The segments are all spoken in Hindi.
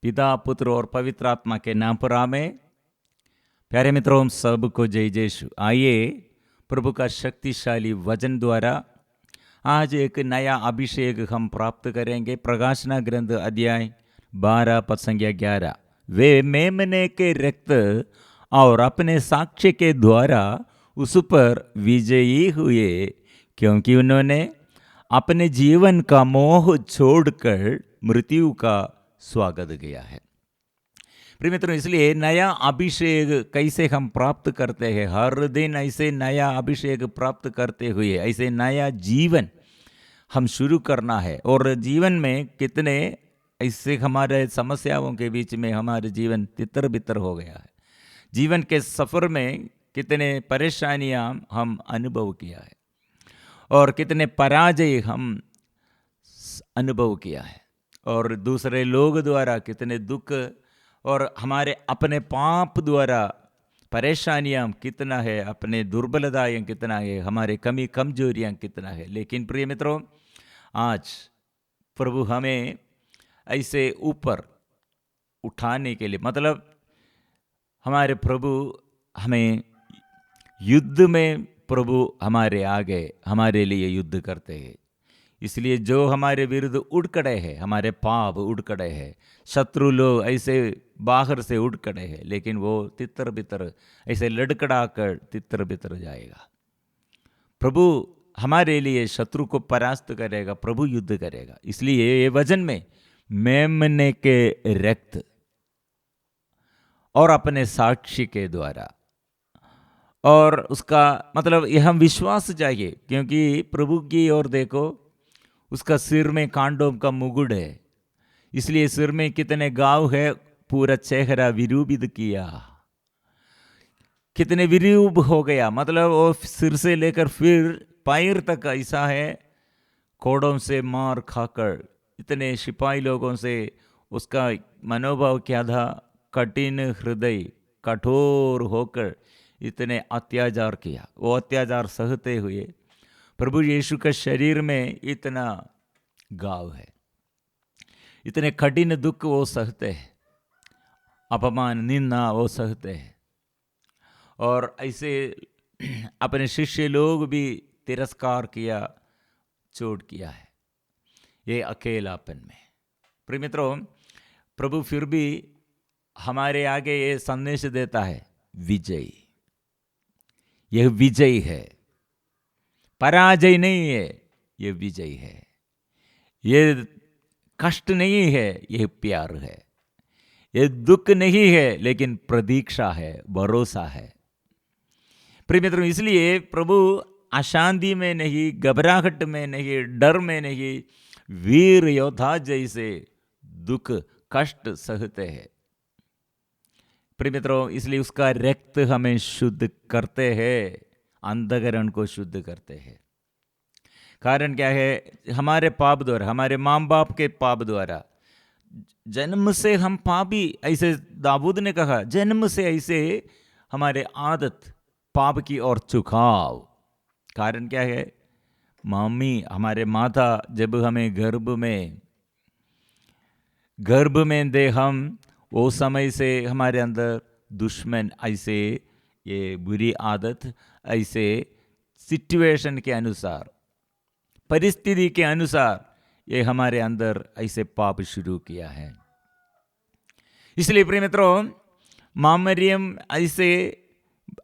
पिता, पुत्र और पवित्र आत्मा के नाम पर आमें। प्यारे मित्रों, सबको जय जयशु। आइए प्रभु का शक्तिशाली वचन द्वारा आज एक नया अभिषेक हम प्राप्त करेंगे। प्रकाशना ग्रंथ अध्याय 12 पद संख्या 11। वे मेमने के रक्त और अपने साक्ष्य के द्वारा उस पर विजयी हुए, क्योंकि उन्होंने अपने जीवन का मोह छोड़कर मृत्यु का स्वागत किया है। प्रिय मित्रों, इसलिए नया अभिषेक कैसे हम प्राप्त करते हैं? हर दिन ऐसे नया अभिषेक प्राप्त करते हुए ऐसे नया जीवन हम शुरू करना है। और जीवन में कितने ऐसे हमारे समस्याओं के बीच में हमारे जीवन तितर बितर हो गया है। जीवन के सफ़र में कितने परेशानियां हम अनुभव किया है और कितने पराजय हम अनुभव किया है, और दूसरे लोग द्वारा कितने दुख और हमारे अपने पाप द्वारा परेशानियां कितना है, अपने दुर्बलताएं कितना है, हमारे कमी कमजोरियां कितना है। लेकिन प्रिय मित्रों, आज प्रभु हमें ऐसे ऊपर उठाने के लिए, मतलब हमारे प्रभु हमें युद्ध में, प्रभु हमारे आगे हमारे लिए युद्ध करते हैं। इसलिए जो हमारे विरुद्ध उड़ खड़े हैं, हमारे पाप उड़ खड़े हैं, शत्रु लोग ऐसे बाहर से उड़ खड़े हैं, लेकिन वो तितर बितर ऐसे लड़खड़ा कर तितर बितर जाएगा। प्रभु हमारे लिए शत्रु को परास्त करेगा, प्रभु युद्ध करेगा। इसलिए ये वचन में मेमने के रक्त और अपने साक्षी के द्वारा, और उसका मतलब यह हम विश्वास चाहिए, क्योंकि प्रभु की ओर देखो, उसका सिर में कांडों का मुकुट है। इसलिए सिर में कितने घाव है, पूरा चेहरा विरूपित किया, कितने विरूप हो गया। मतलब वो सिर से लेकर फिर पैर तक ऐसा है, कोड़ों से मार खाकर इतने सिपाही लोगों से उसका मनोभाव क्या था, कठिन हृदय, कठोर होकर इतने अत्याचार किया। वो अत्याचार सहते हुए प्रभु यीशु के शरीर में इतना घाव है, इतने कठिन दुख वो सहते हैं, अपमान निंदा वो सहते हैं। और ऐसे अपने शिष्य लोग भी तिरस्कार किया, चोट किया है, ये अकेलापन में। प्रिय मित्रों, प्रभु फिर भी हमारे आगे ये संदेश देता है, विजय। यह विजय है, पराजय नहीं है, ये विजय है। ये कष्ट नहीं है, ये प्यार है। ये दुख नहीं है, लेकिन प्रतीक्षा है, भरोसा है। प्रिय मित्रों, इसलिए प्रभु अशांति में नहीं, घबराहट में नहीं, डर में नहीं, वीर योद्धा जैसे दुख कष्ट सहते हैं। प्रिय मित्रों, इसलिए उसका रक्त हमें शुद्ध करते हैं, अंधकरण को शुद्ध करते हैं। कारण क्या है? हमारे पाप द्वारा, हमारे माँ बाप के पाप द्वारा जन्म से हम पापी, ऐसे दाऊद ने कहा, जन्म से ऐसे हमारे आदत पाप की और झुकाव। कारण क्या है? मम्मी, हमारे माता जब हमें गर्भ में दे, हम वो समय से हमारे अंदर दुश्मन ऐसे ये बुरी आदत, ऐसे सिचुएशन के अनुसार, परिस्थिति के अनुसार ये हमारे अंदर ऐसे पाप शुरू किया है। इसलिए प्रिय मित्रों, माँ मरियम ऐसे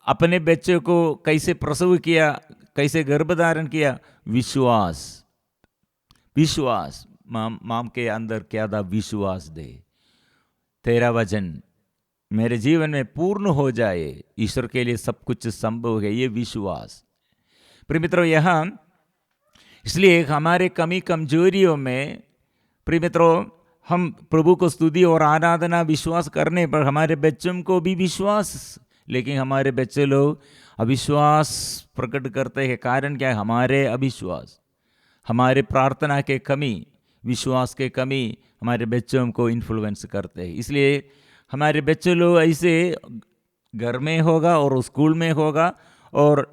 अपने बच्चे को कैसे प्रसव किया, कैसे गर्भधारण किया? विश्वास। माम के अंदर क्या था? विश्वास दे, तेरा वचन मेरे जीवन में पूर्ण हो जाए, ईश्वर के लिए सब कुछ संभव है, ये विश्वास। प्रिय मित्रों, यहाँ इसलिए हमारे कमी कमजोरियों में, प्रिय मित्रों, हम प्रभु को स्तुति और आराधना विश्वास करने पर हमारे बच्चों को भी विश्वास, लेकिन हमारे बच्चे लोग अविश्वास प्रकट करते हैं। कारण क्या है? हमारे अविश्वास, हमारे प्रार्थना के कमी, विश्वास के कमी हमारे बच्चों को इन्फ्लुएंस करते हैं। इसलिए हमारे बच्चे लोग ऐसे घर में होगा और स्कूल में होगा, और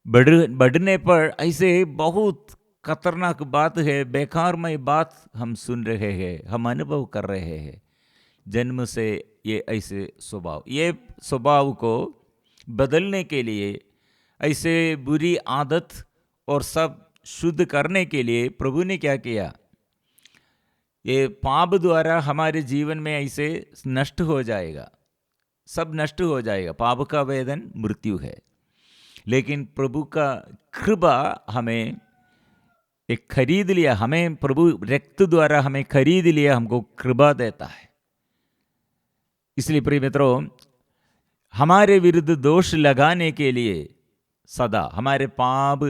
बढ़ने पर ऐसे बहुत खतरनाक बात है, बेकारमय बात हम सुन रहे हैं, हम अनुभव कर रहे हैं। जन्म से ये ऐसे स्वभाव को बदलने के लिए, ऐसे बुरी आदत और सब शुद्ध करने के लिए प्रभु ने क्या किया? ये पाप द्वारा हमारे जीवन में ऐसे नष्ट हो जाएगा, सब नष्ट हो जाएगा। पाप का वेदन मृत्यु है, लेकिन प्रभु का कृपा हमें एक खरीद लिया, हमें प्रभु रक्त द्वारा हमें खरीद लिया, हमको कृपा देता है। इसलिए प्रिय मित्रों, हमारे विरुद्ध दोष लगाने के लिए सदा हमारे पाप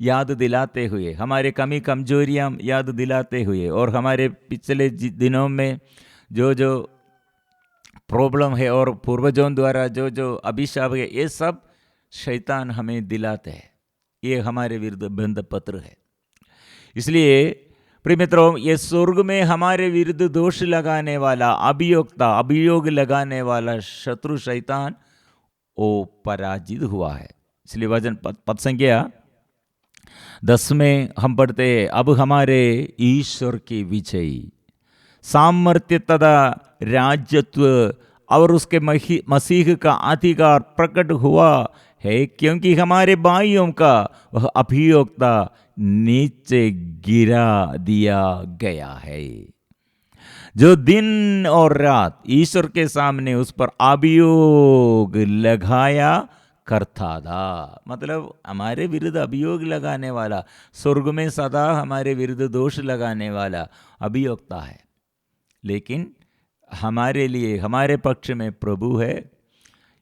याद दिलाते हुए, हमारे कमी कमजोरियां याद दिलाते हुए, और हमारे पिछले दिनों में जो जो प्रॉब्लम है और पूर्वजों द्वारा जो जो अभिशाप है, ये सब शैतान हमें दिलाते हैं। ये हमारे विरुद्ध बंध पत्र है। इसलिए प्रिय मित्रों, ये स्वर्ग में हमारे विरुद्ध दोष लगाने वाला अभियोग लगाने वाला शत्रु शैतान वो पराजित हुआ है। इसलिए वचन पद संख्या 10 में हम पढ़ते हैं, अब हमारे ईश्वर की विजयी सामर्थ्य तथा राज्यत्व और उसके मसीह का अधिकार प्रकट हुआ है, क्योंकि हमारे भाइयों का वह अभियोक्ता नीचे गिरा दिया गया है, जो दिन और रात ईश्वर के सामने उस पर अभियोग लगाया करता था। मतलब हमारे विरुद्ध अभियोग लगाने वाला, स्वर्ग में सदा हमारे विरुद्ध दोष लगाने वाला अभियोक्ता है, लेकिन हमारे लिए, हमारे पक्ष में प्रभु है।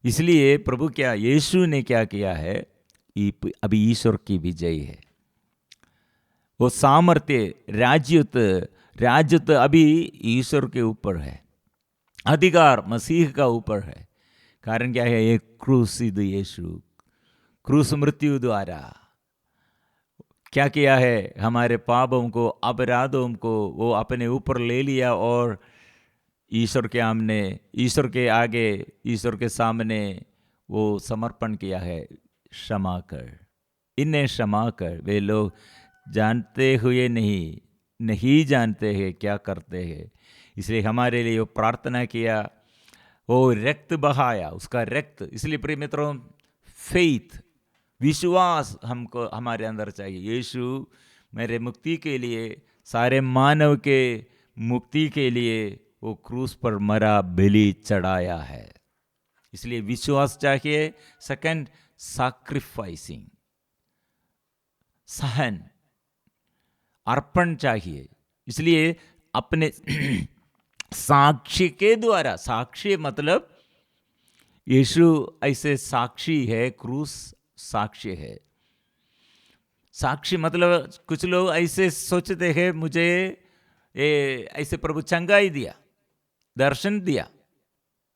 इसलिए प्रभु क्या, यीशु ने क्या किया है? अभी ईश्वर की विजय है। वो सामर्थ्य, राज्यत्व अभी ईश्वर के ऊपर है, अधिकार मसीह का ऊपर है। कारण क्या है? एक क्रूसिद यीशु, क्रूस मृत्यु द्वारा क्या किया है? हमारे पापों को, अपराधों को वो अपने ऊपर ले लिया और ईश्वर के सामने, ईश्वर के आगे, ईश्वर के सामने वो समर्पण किया है। क्षमा कर, इन्हें क्षमा कर, वे लोग जानते हुए नहीं जानते हैं क्या करते हैं। इसलिए हमारे लिए वो प्रार्थना किया, वो रक्त बहाया, उसका रक्त। इसलिए प्रिय मित्रों, फेथ, विश्वास हमको हमारे अंदर चाहिए। यीशु मेरे मुक्ति के लिए, सारे मानव के मुक्ति के लिए वो क्रूस पर मरा, बलि चढ़ाया है। इसलिए विश्वास चाहिए। सेकंड, सैक्रिफाइसिंग, सहन, अर्पण चाहिए। इसलिए अपने साक्षी के द्वारा, साक्षी मतलब यीशु ऐसे साक्षी है, क्रूस साक्षी है। साक्षी मतलब कुछ लोग ऐसे सोचते हैं, मुझे ऐसे प्रभु चंगाई दिया, दर्शन दिया,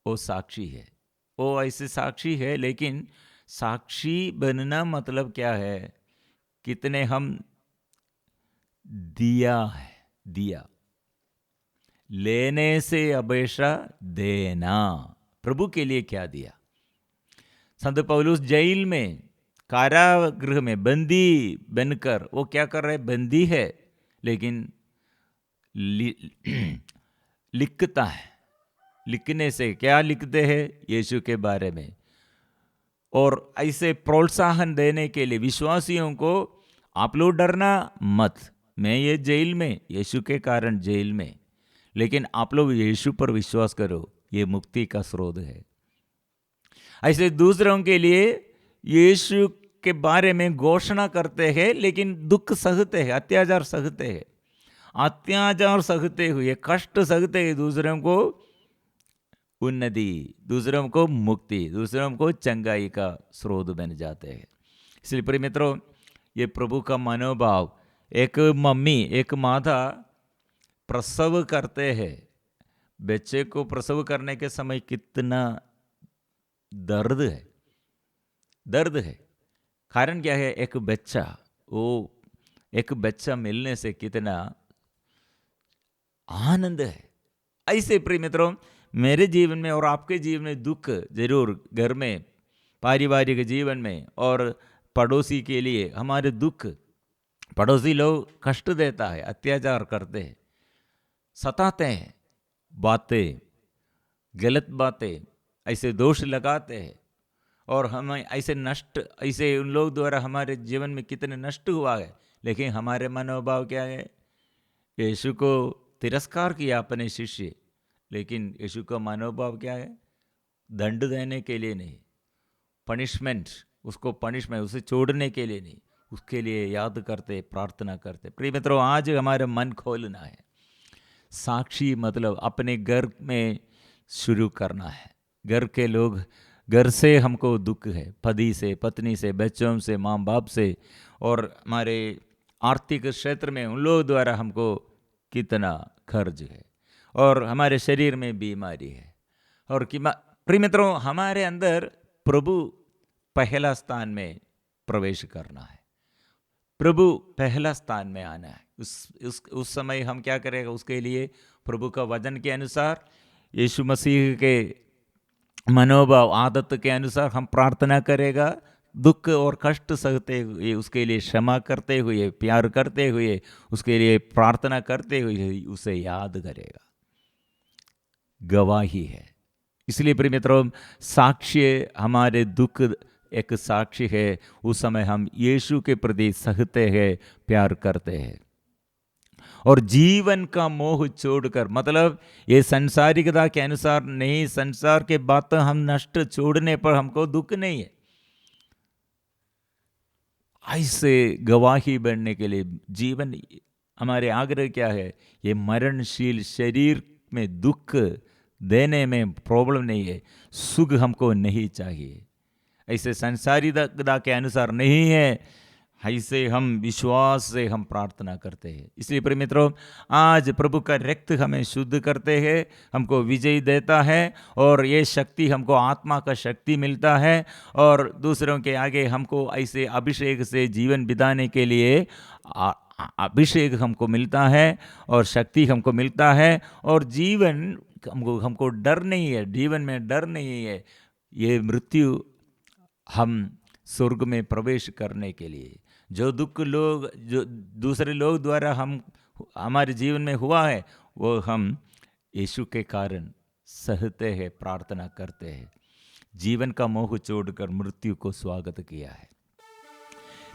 वो साक्षी है, वो ऐसे साक्षी है। लेकिन साक्षी बनना मतलब क्या है? कितने हम दिया लेने से अपेक्षा देना। प्रभु के लिए क्या दिया? संत पौलुस जेल में, कारागृह में बंदी बनकर वो क्या कर रहे? बंदी है, लेकिन लिखता है। लिखने से क्या लिखते हैं? यीशु के बारे में। और ऐसे प्रोत्साहन देने के लिए विश्वासियों को, आप लोग डरना मत, मैं ये जेल में, यीशु के कारण जेल में, लेकिन आप लोग यीशु पर विश्वास करो, ये मुक्ति का स्रोत है। ऐसे दूसरों के लिए यीशु के बारे में घोषणा करते हैं, लेकिन दुख सहते हैं, अत्याचार सहते हुए, कष्ट सहते हुए दूसरों को उन्नति, दूसरों को मुक्ति, दूसरों को चंगाई का स्रोत बन जाते हैं। इसलिए प्रिय मित्रों, ये प्रभु का मनोभाव। एक मम्मी, एक माता प्रसव करते हैं, बच्चे को प्रसव करने के समय कितना दर्द है। कारण क्या है? एक बच्चा मिलने से कितना आनंद है। ऐसे प्रिय मित्रों, मेरे जीवन में और आपके जीवन में दुख जरूर, घर में, पारिवारिक जीवन में, और पड़ोसी के लिए हमारे दुख, पड़ोसी लोग कष्ट देता है, अत्याचार करते हैं, सताते हैं, बातें गलत बातें, ऐसे दोष लगाते हैं और हमें ऐसे उन लोग द्वारा हमारे जीवन में कितने नष्ट हुआ है। लेकिन हमारे मनोभाव क्या है? यीशु को तिरस्कार किया अपने शिष्य, लेकिन यीशु का मनोभाव क्या है? दंड देने के लिए नहीं, पनिशमेंट, उसे छोड़ने के लिए नहीं, उसके लिए याद करते, प्रार्थना करते। प्रिय मित्रों, आज हमारा मन खोलना है। साक्षी मतलब अपने घर में शुरू करना है। घर से हमको दुख है, पति से, पत्नी से, बच्चों से, माँ बाप से, और हमारे आर्थिक क्षेत्र में उन लोगों द्वारा हमको कितना खर्च है, और हमारे शरीर में बीमारी है। और प्रिय मित्रों, हमारे अंदर प्रभु पहला स्थान में प्रवेश करना है, प्रभु पहला स्थान में आना है। उस समय हम क्या करेगा? उसके लिए प्रभु का वचन के अनुसार, यीशु मसीह के मनोभाव आदत के अनुसार हम प्रार्थना करेगा, दुख और कष्ट सहते हुए, उसके लिए क्षमा करते हुए, प्यार करते हुए, उसके लिए प्रार्थना करते हुए उसे याद करेगा। गवाही है। इसलिए प्रिय मित्रों, साक्ष्य, हमारे दुख एक साक्षी है। उस समय हम यीशु के प्रति सहते हैं, प्यार करते हैं, और जीवन का मोह छोड़कर, मतलब ये संसारिकता के अनुसार नहीं, संसार के बातें हम नष्ट छोड़ने पर हमको दुख नहीं है। ऐसे गवाही बनने के लिए जीवन, हमारे आग्रह क्या है? ये मरणशील शरीर में दुख देने में प्रॉब्लम नहीं है, सुख हमको नहीं चाहिए। ऐसे संसारिकता के अनुसार नहीं है, ऐसे हम विश्वास से हम प्रार्थना करते हैं। इसलिए प्रिय मित्रों, आज प्रभु का रक्त हमें शुद्ध करते हैं, हमको विजय देता है, और ये शक्ति हमको आत्मा का शक्ति मिलता है, और दूसरों के आगे हमको ऐसे अभिषेक से जीवन बिताने के लिए अभिषेक हमको मिलता है, और शक्ति हमको मिलता है, और जीवन हमको डर नहीं है, जीवन में डर नहीं है। ये मृत्यु हम स्वर्ग में प्रवेश करने के लिए, जो दूसरे लोग द्वारा हमारे जीवन में हुआ है, वो हम यीशु के कारण सहते हैं, प्रार्थना करते हैं। जीवन का मोह छोड़कर मृत्यु को स्वागत किया है।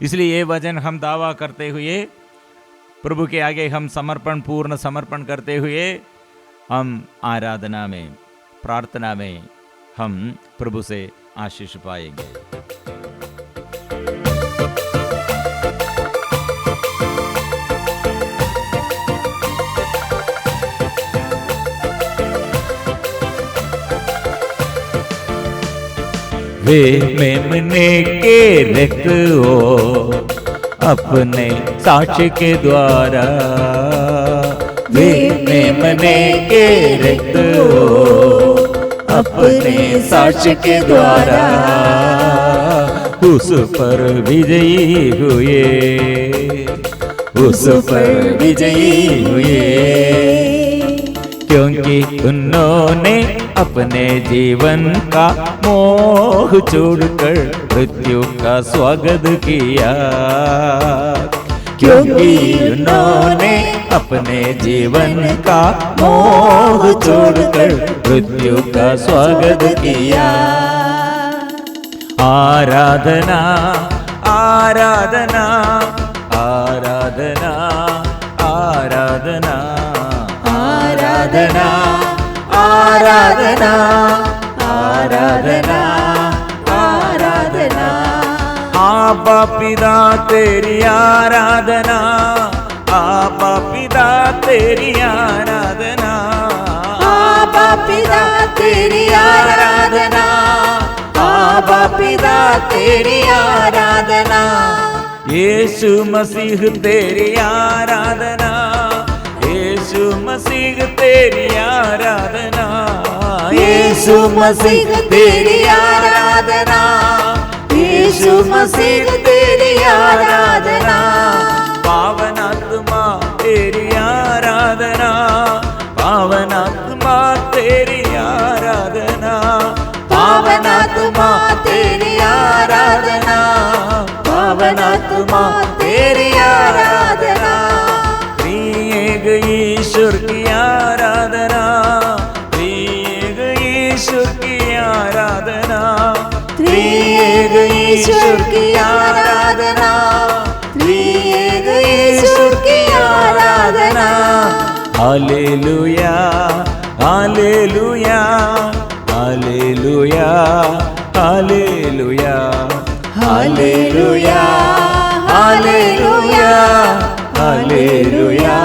इसलिए ये वचन हम दावा करते हुए, प्रभु के आगे हम पूर्ण समर्पण करते हुए, हम आराधना में, प्रार्थना में हम प्रभु से आशीष पाएंगे। वे मेमने के रक्त हो अपने साक्ष्य के द्वारा, वे मेमने के रक्त हो अपने साक्ष्य के द्वारा, उस पर विजयी हुए, उस पर विजयी हुए, क्योंकि उन्होंने अपने जीवन का मोह छोड़कर मृत्यु का स्वागत किया, क्योंकि उन्होंने अपने जीवन का मोह छोड़कर मृत्यु का स्वागत किया। आराधना आराधना आराधना आराधना आराधना आराधना आराधना आराधना, आबा पिता तेरी आराधना, आबा पिता तेरी आराधना, आबा पिता तेरी आराधना, आबा पिता तेरी आराधना, यीशु मसीह तेरी आराधना, यीशु मसीह तेरी आराधना, यीशु मसीह तेरी आराधना, यीशु मसीह तेरी आराधना, पावन आत्मा तेरी आराधना, पावन आत्मा तेरी आराधना, पावन आत्मा तेरी आराधना, पावन आत्मा तेरी आराधना, त्रिएक ईश्वर की आराधना, त्रिएक ईश्वर की आराधना, त्रिएक ईश्वर की आराधना। हालेलुया हालेलुया हालेलुया हालेलुया हालेलुया हालेलुया हालेलुया हालेलुया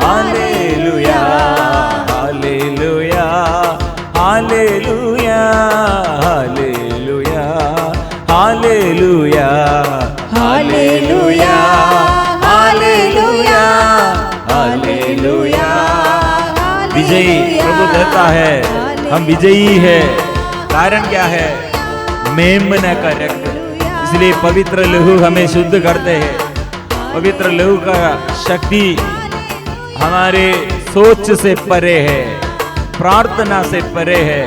हालेलुया हालेलुया हालेलुया हालेलुया हालेलुया हालेलुया हालेलुया। विजयी प्रभु कहता है हम विजयी है। कारण क्या है? मेमने का रक्त। इसलिए पवित्र लहू हमें शुद्ध करते हैं। पवित्र लहू का शक्ति हमारे सोच से परे है, प्रार्थना से परे है।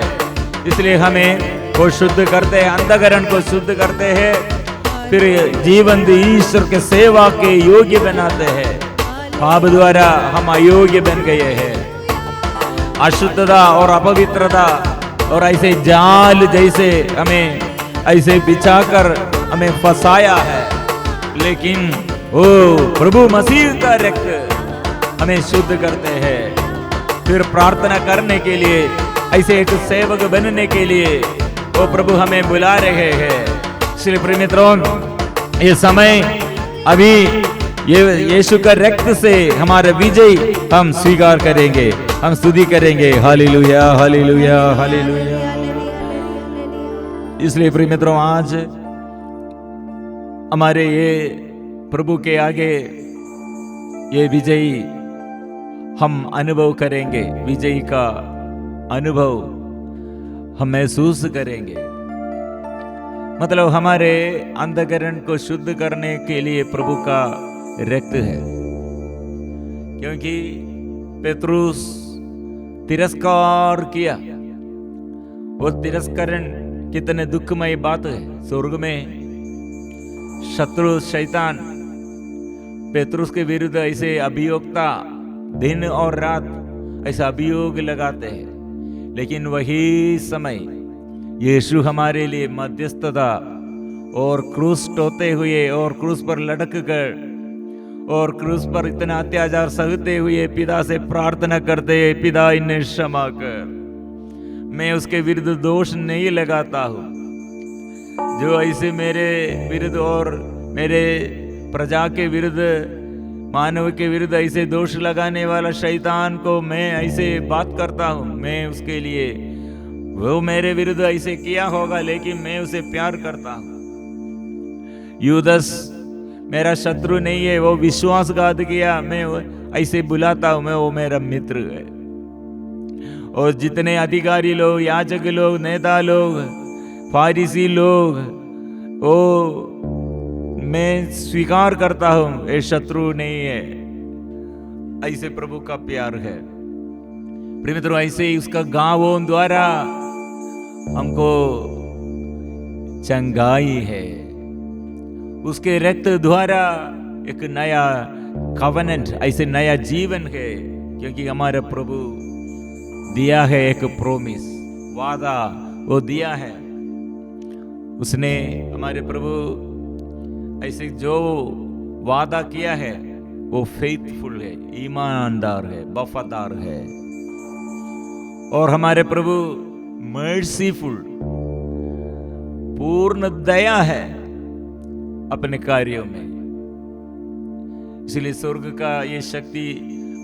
इसलिए हमें वो शुद्ध करते हैं, अंधकरण को शुद्ध करते हैं, फिर जीवन ईश्वर के सेवा के योग्य बनाते हैं। पाप द्वारा हम अयोग्य बन गए हैं। अशुद्धता और अपवित्रता और ऐसे जाल जैसे हमें ऐसे बिछाकर हमें फंसाया है। लेकिन ओ प्रभु मसीह का रक्त हमें शुद्ध करते हैं। फिर प्रार्थना करने के लिए, ऐसे एक सेवक बनने के लिए वो प्रभु हमें बुला रहे हैं। इसलिए प्रिय मित्रों, ये समय अभी ये यीशु का रक्त से हमारे विजय हम स्वीकार करेंगे, हम स्तुति करेंगे। हालेलुया हालेलुया हालेलुया। इसलिए प्रिय मित्रों, आज हमारे ये प्रभु के आगे ये विजयी हम अनुभव करेंगे। विजयी का अनुभव हम महसूस करेंगे। मतलब हमारे अंधकरण को शुद्ध करने के लिए प्रभु का रक्त है। क्योंकि पेतरुस तिरस्कार किया। वो तिरस्करण कितने दुखमय बात है। स्वर्ग में शत्रु शैतान पेतरुस के विरुद्ध ऐसे अभियोगता दिन और रात ऐसा अभियोग लगाते हैं। लेकिन वही समय यीशु हमारे लिए मध्यस्थता और क्रूस टोते हुए और क्रूस पर लटक कर और क्रूस पर इतना अत्याचार सहते हुए पिता से प्रार्थना करते, पिता इन्हें क्षमा कर। मैं उसके विरुद्ध दोष नहीं लगाता हूँ। जो ऐसे मेरे विरुद्ध और मेरे प्रजा के विरुद्ध, मानव के विरुद्ध ऐसे दोष लगाने वाला शैतान को मैं ऐसे बात करता हूँ, मैं उसके लिए, वो मेरे विरुद्ध ऐसे किया होगा लेकिन मैं उसे प्यार करता हूँ। यूदस मेरा शत्रु नहीं है, वो विश्वासघात किया, मैं ऐसे बुलाता हूँ, मैं वो मेरा मित्र है। और जितने अधिकारी लोग, याजक लोग, नेता लोग, फारिसी लोग, वो मैं स्वीकार करता हूं ये शत्रु नहीं है। ऐसे प्रभु का प्यार है। प्रिय मित्रों, ऐसे ही उसका गावों द्वारा हमको चंगाई है। उसके रक्त द्वारा एक नया कवनेंट, ऐसे नया जीवन है। क्योंकि हमारा प्रभु दिया है एक प्रोमिस, वादा वो दिया है। उसने, हमारे प्रभु ऐसे जो वादा किया है वो फेथफुल है, ईमानदार है, वफादार है। और हमारे प्रभु मर्सीफुल, पूर्ण दया है अपने कार्यों में। इसलिए स्वर्ग का ये शक्ति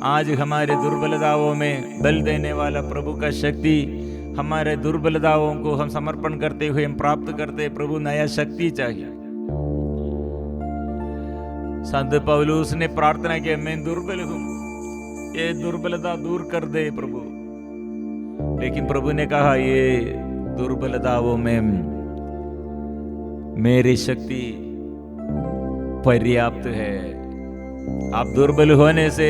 आज हमारे दुर्बलताओं में बल देने वाला प्रभु का शक्ति, हमारे दुर्बलताओं को हम समर्पण करते हुए हम प्राप्त करते। प्रभु नया शक्ति चाहिए। संत पौलुस ने प्रार्थना किया, मैं दुर्बल हूं, ये दुर्बलता दूर कर दे प्रभु। लेकिन प्रभु ने कहा, ये दुर्बलताओं में मेरी शक्ति पर्याप्त है। आप दुर्बल होने से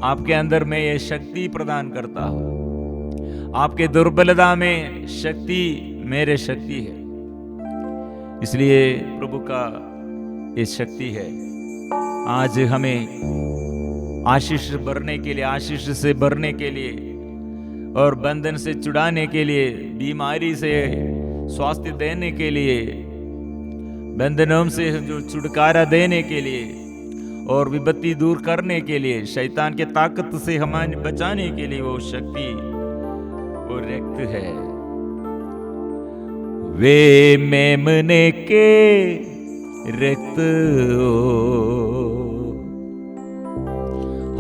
आपके अंदर मैं ये शक्ति प्रदान करता हूं। आपके दुर्बलता में शक्ति मेरे शक्ति है। इसलिए प्रभु का ये शक्ति है। आज हमें आशीष भरने के लिए, आशीष से भरने के लिए और बंधन से छुड़ाने के लिए, बीमारी से स्वास्थ्य देने के लिए बंधनों से जो छुटकारा देने के लिए और विपत्ति दूर करने के लिए, शैतान के ताकत से हमें बचाने के लिए वो शक्ति, वो रक्त है। वे मेमने के रक्त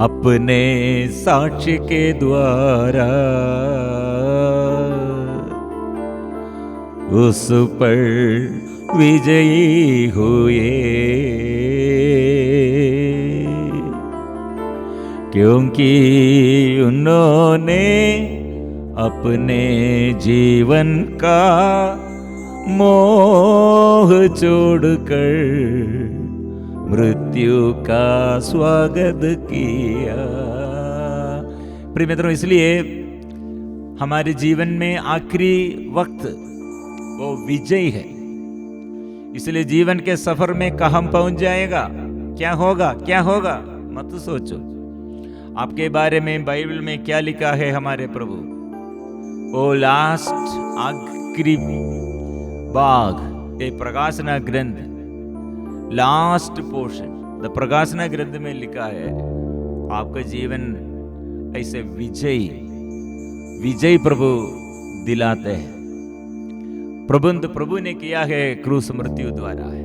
अपने साक्ष्य के द्वारा उस पर विजयी हुए, क्योंकि उन्होंने अपने जीवन का मोह छोड़कर मृत्यु का स्वागत किया। प्रिय मित्रों, इसलिए हमारे जीवन में आखिरी वक्त वो विजय है। इसलिए जीवन के सफर में कहाँ पहुंच जाएगा, क्या होगा, क्या होगा, मत सोचो। आपके बारे में बाइबल में क्या लिखा है हमारे प्रभु? ओ लास्ट आखिरी भाग, ये प्रकाशना ग्रंथ, लास्ट पोर्शन द प्रकाशना ग्रंथ में लिखा है, आपका जीवन ऐसे विजय प्रभु दिलाते हैं। प्रभु ने किया है क्रूस मृत्यु द्वारा है।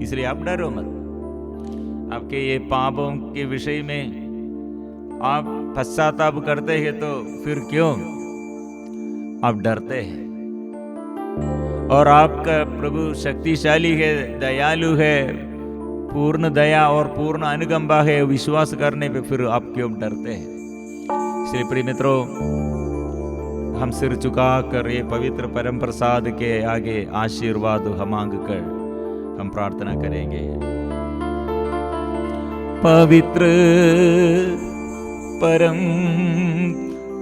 इसलिए आप डरो मत। आपके ये पापों के विषय में आप पश्चाताप करते हैं तो फिर क्यों आप डरते हैं? और आपका प्रभु शक्तिशाली है, दयालु है, पूर्ण दया और पूर्ण अनुकंपा है। विश्वास करने पे फिर आप क्यों डरते हैं? इसलिए प्रिय मित्रों, हम सिर झुकाकर ये पवित्र परम प्रसाद के आगे आशीर्वाद मांग कर हम प्रार्थना करेंगे। पवित्र परम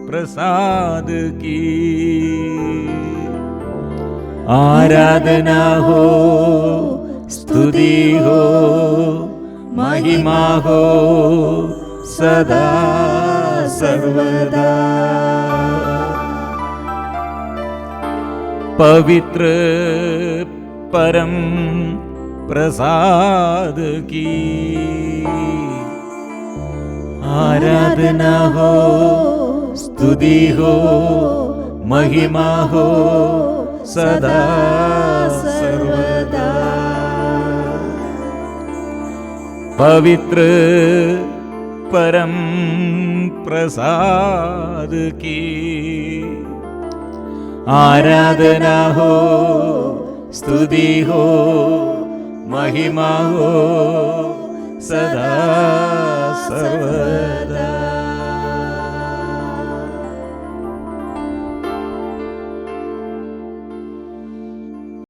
प्रसाद की आराधना हो, स्तुति हो, महिमा हो सदा सर्वदा। पवित्र परम प्रसाद की आराधना हो, स्तुति हो, महिमा हो सदा सर्वदा। पवित्र परम प्रसाद की आराधना हो, स्तुति हो, महिमा हो